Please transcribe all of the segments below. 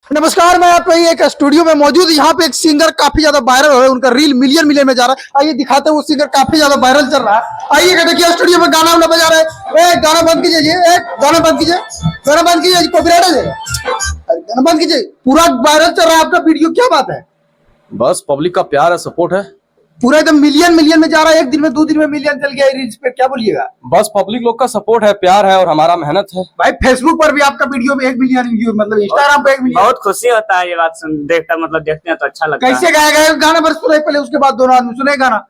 नमस्कार, मैं आपको एक स्टूडियो में मौजूद। यहाँ पे एक सिंगर काफी ज्यादा वायरल हो रहा है, उनका रील मिलियन मिलियन में जा रहा है। आइए दिखाते हैं, वो सिंगर काफी ज्यादा वायरल चल रहा है। आइए देखिए, स्टूडियो में गाना बजा रहे हैं। गाना बंद कीजिए, गाना बंद कीजिए, गाना बंद कीजिए, कॉपीराइट हो जाएगा। गाना बंद कीजिए। पूरा वायरल चल रहा है आपका वीडियो, क्या बात है? बस पब्लिक का प्यार है, सपोर्ट है। पूरा एकदम मिलियन मिलियन में जा रहा है। एक दिन में 2 दिन में मिलियन चल गया रील्स पे, क्या बोलिएगा? बस पब्लिक लोग का सपोर्ट है, प्यार है और हमारा मेहनत है। भाई फेसबुक पर भी आपका वीडियो में 1 मिलियन व्यू, मतलब इंस्टाग्राम पे 1 मिलियन। बहुत खुशी होता है ये बात सुन देखकर, मतलब देखते हैं तो अच्छा लगता है। कैसे गाएगा गाना? बरस सुनाई पहले, उसके बाद दोनों आदमी सुने गाना।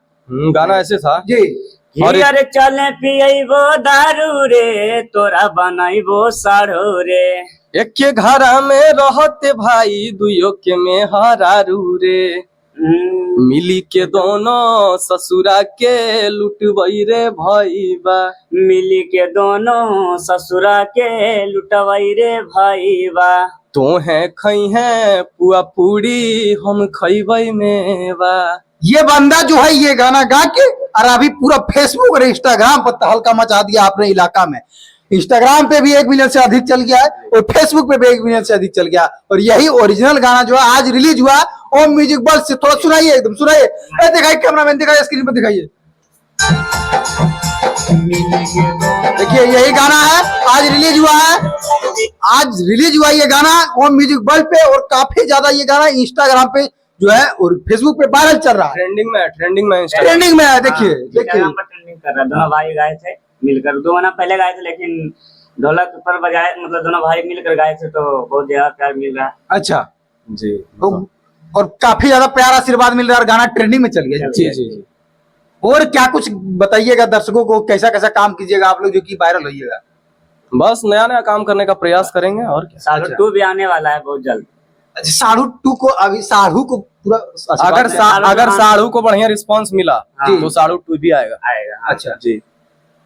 गाना ऐसे था जी। अरे चले पियबो दारू रे, तोरा बनाइबो साढ़ो रे। एक के घरा में रहते भाई, दुइयो के में हरारू रे। मिली के दोनों ससुरा के लुटवई रे भाईबा। मिली के दोनों ससुरा के लुटवई रे भाईबा। तो है खई है पुआ पूरी, हम खईबई मेवा। ये बंदा जो है ये गाना गा के और अभी पूरा फेसबुक और इंस्टाग्राम पर हल्का मचा दिया आपने इलाका में। इंस्टाग्राम पे भी 1 मिलियन से अधिक चल गया है और फेसबुक पे भी 1 मिलियन से अधिक चल गया। और यही ओरिजिनल गाना जो है आज रिलीज हुआ ओम म्यूजिक वर्ल्ड से। थोड़ा सुनाइए, एकदम सुनाइए। दिखाइए कैमरामैन, दिखाइए स्क्रीन पर, दिखाइए। देखिए यही गाना है, आज रिलीज हुआ है। आज रिलीज हुआ ये गाना ओम म्यूजिक वर्ल्ड पे, और काफी ज्यादा ये गाना इंस्टाग्राम पे जो है और फेसबुक पे वायरल चल रहा है। ट्रेंडिंग में है, ट्रेंडिंग में है। देखिए देखिए, ट्रेंडिंग कर रहा है। दोनों भाई गाए थे मिलकर, 2 महीना पहले गाए थे, लेकिन ढोलक पर बजाए, मतलब दोनों भाई मिलकर गाए थे तो बहुत ज्यादा प्यार मिल रहा है। अच्छा जी। और काफी ज्यादा प्यार आशीर्वाद मिल रहा है और गाना ट्रेंडिंग में चल गया। जी जी जी। और क्या कुछ बताइएगा दर्शकों को, कैसा कैसा काम कीजिएगा आप लोग जो कि वायरल होइएगा? बस नया नया काम करने का प्रयास करेंगे और क्या। साढ़ू 2 भी आने वाला है बहुत जल्द। अच्छा, साढ़ू 2 को अभी साढ़ू को पूरा अगर साढ़ू को बढ़िया रिस्पांस मिला तो साढ़ू 2 भी आएगा। अच्छा जी।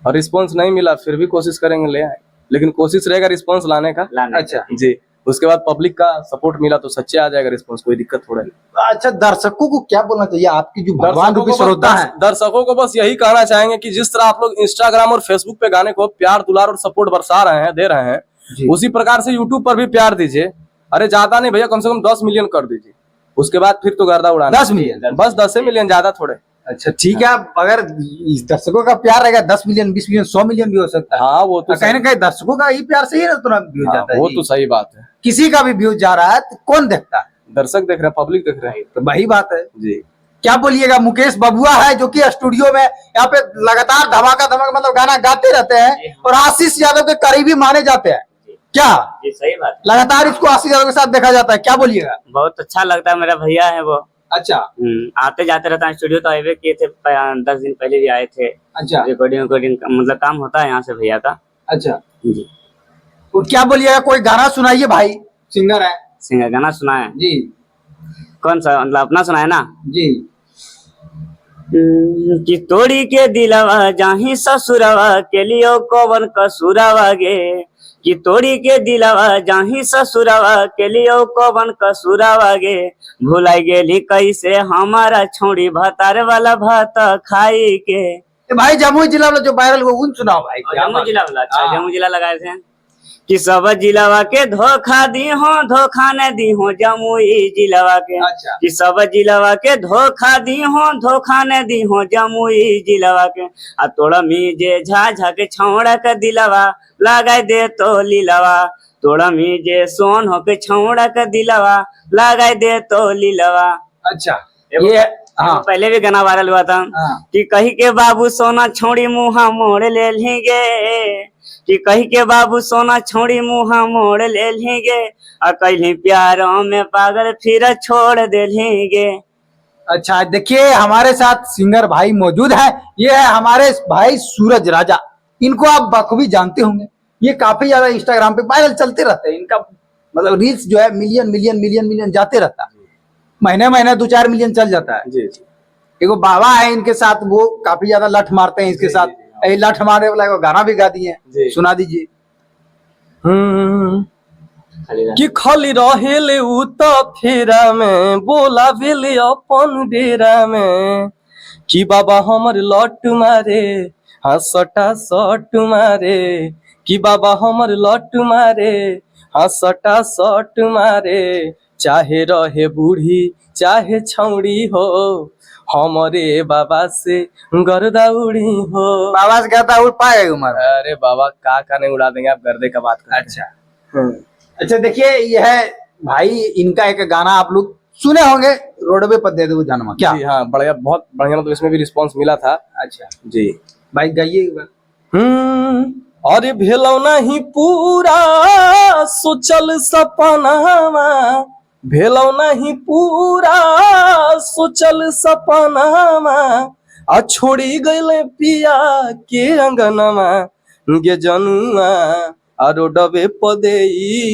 और रिस्पांस नहीं मिला फिर भी कोशिश करेंगे ले आए, लेकिन कोशिश रहेगा रिस्पांस लाने का। अच्छा जी। उसके बाद पब्लिक का सपोर्ट मिला तो सच्चे आ जाएगा रिस्पांस, कोई दिक्कत थोड़ा नहीं। अच्छा, दर्शकों को क्या बोलना चाहिए? आपकी जो भगवान रूपी श्रोता है, दर्शकों को बस यही कहना चाहेंगे कि जिस तरह आप लोग इंस्टाग्राम और फेसबुक पे गाने को प्यार दुलार और सपोर्ट बरसा रहे हैं, दे रहे हैं, उसी प्रकार से यूट्यूब पर भी प्यार दीजिए। अरे ज्यादा नहीं भैया, कम से कम 10 मिलियन कर दीजिए, उसके बाद फिर तो गर्दा उड़ाना। 10 मिलियन, बस 10 मिलियन, ज्यादा थोड़े। अच्छा ठीक है, अगर दर्शकों का प्यार रहेगा 10 मिलियन 20 मिलियन 100 मिलियन भी हो सकता है। हाँ वो तो कहीं ना कहीं दर्शकों का ही प्यार से ही ना तुरंत व्यूज जाता है। वो तो सही बात है। किसी का भी व्यूज जा रहा है तो कौन देखता है? दर्शक देख रहे हैं, पब्लिक देख रहे हैं, तो वही बात है जी। क्या बोलिएगा? मुकेश बबुआ है जो कि स्टूडियो में यहाँ पे लगातार धमाका धमाका मतलब गाना गाते रहते हैं और आशीष यादव के करीबी माने जाते हैं। क्या जी सही बात है, लगातार इसको आशीष यादव के साथ देखा जाता है, क्या बोलिएगा? बहुत अच्छा लगता है, मेरा भैया है वो। अच्छा। आते जाते रहता है स्टूडियो, तो आए किए थे 10 दिन पहले भी आए थे। अच्छा। रिकॉर्डिंग मतलब काम होता है यहाँ से भैया का। अच्छा जी। तो क्या बोलिएगा? कोई गाना सुनाइए भाई, सिंगर है। सिंगर गाना सुनाए जी। कौन सा? मतलब अपना सुनाए ना जी। कि तोड़ी के दिलवा जाही ससुरवा के लियो कौन कसूरवा गे। कि तोड़ी के दिलवा जाही ससुरवा के लियो कौन कसूरवा गे। भुलाई गेली कैसे हमारा छोड़ी भतार वाला भात खाई के। भाई जमुई जिला वाला जो वायरल हुआ उन सुनाओ भाई। जम्मू जिला वाला? अच्छा, जम्मू जिला लगाए थे कि सब जिलावा के धोखा दी हो, धोखा न दी हो जमुई जिलावा के। अच्छा। कि सब जिलावा के धोखा दी हो, धोखा न दी हो जमुई जिलावा के। आ तोड़ा मीजे झाझा के छौड़ा के दिलावा लगाए दे तो लीलावा। तोड़ा मीजे सोन हो के छौड़ा के दिलावा लगाए दे तो लीलावा। अच्छा। ये हाँ। पहले भी गाना वायरल हुआ था। कि कही के बाबू सोना छोड़ी मुहा मोड़ ले लेंगे। कि कही के बाबू सोना छोड़ी मुहा मोड़ ले लेंगे। और कहीं प्यारों में पागल फिर छोड़ दे लेंगे। अच्छा देखिए, हमारे साथ सिंगर भाई मौजूद है। ये है हमारे भाई सूरज राजा। इनको आप बखूबी जानते होंगे, ये काफी ज्यादा इंस्टाग्राम पे वायरल चलते रहते हैं। इनका मतलब रील्स जो है मिलियन मिलियन मिलियन मिलियन जाते रहता है। महीने महीने 2-4 मिलियन चल जाता है। जी जी। एगो बाबा है इनके साथ, वो काफी ज्यादा लठ मारते हैं इसके साथ। लठ मारने वाला को गाना भी गा दिए, सुना दीजिए। कि खाली रहेले उ त फेरा में, बोला भेले अपन डेरा में। कि बाबा हमर लट मारे, हाँ सटा सट मारे। कि बाबा हमर लट मारे, हाँ सटा सट मारे, चाहे रहे बूढ़ी चाहे छौड़ी हो, हमारे बाबा से गर्दा उड़ी हो। बाबा से कहता उड़ पाएगा उमर। अरे बाबा का नहीं उड़ा देंगे, आप गर्दे का बात करते हैं। अच्छा अच्छा, देखिए यह है भाई, इनका एक गाना आप लोग सुने होंगे, रोडवे पर दे दो जन्म, क्या? जी हाँ, बढ़िया, बहुत बढ़िया, मतलब इसमें भी रिस्पांस मिला था। अच्छा जी भाई गाइए एक बार। अरे भेलौ नहीं पूरा सोचल सपनावा, भेलौ नहीं पूरा सोचल सपनावा, आ छोड़ी गईले पिया के अंगनमा, गे जनुआ आ रोडवे पदे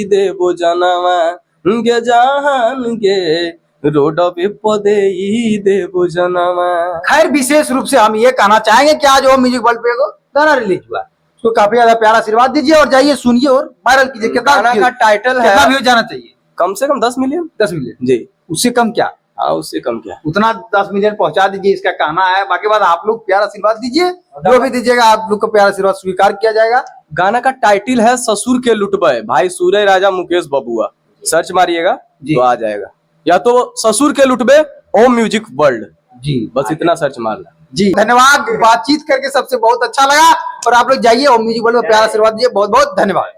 देबो जनवा, गे जहान गे रोडवे पदे देबो जनवा। खैर विशेष रूप से हम ये कहना चाहेंगे कि आज वो म्यूजिक वर्ल्ड पे को गाना रिलीज हुआ, उसको काफी ज्यादा प्यारा आशीर्वाद दीजिए और जाइए सुनिए और वायरल कीजिए। गाना का टाइटल है, कितना व्यूज जाना चाहिए? कम से कम 10 मिलियन। 10 मिलियन जी, उससे कम क्या? हाँ उससे कम क्या, उतना 10 मिलियन पहुंचा दीजिए, इसका कहना है। बाकी बात आप लोग प्यारा आशीर्वाद दीजिए, जो भी दीजिएगा आप लोग को प्यारा आशीर्वाद स्वीकार किया जाएगा। गाना का टाइटल है ससुर के लुटबे, भाई सूर्य राजा मुकेश बबुआ, सर्च मारिएगा तो आ जाएगा, या तो ससुर के लुटबे ओम म्यूजिक वर्ल्ड, जी बस इतना सर्च मारना। जी धन्यवाद, बातचीत करके सबसे बहुत अच्छा लगा। और आप लोग जाइए ओम म्यूजिक वर्ल्ड में प्यारा आशीर्वाद दीजिए। बहुत बहुत धन्यवाद।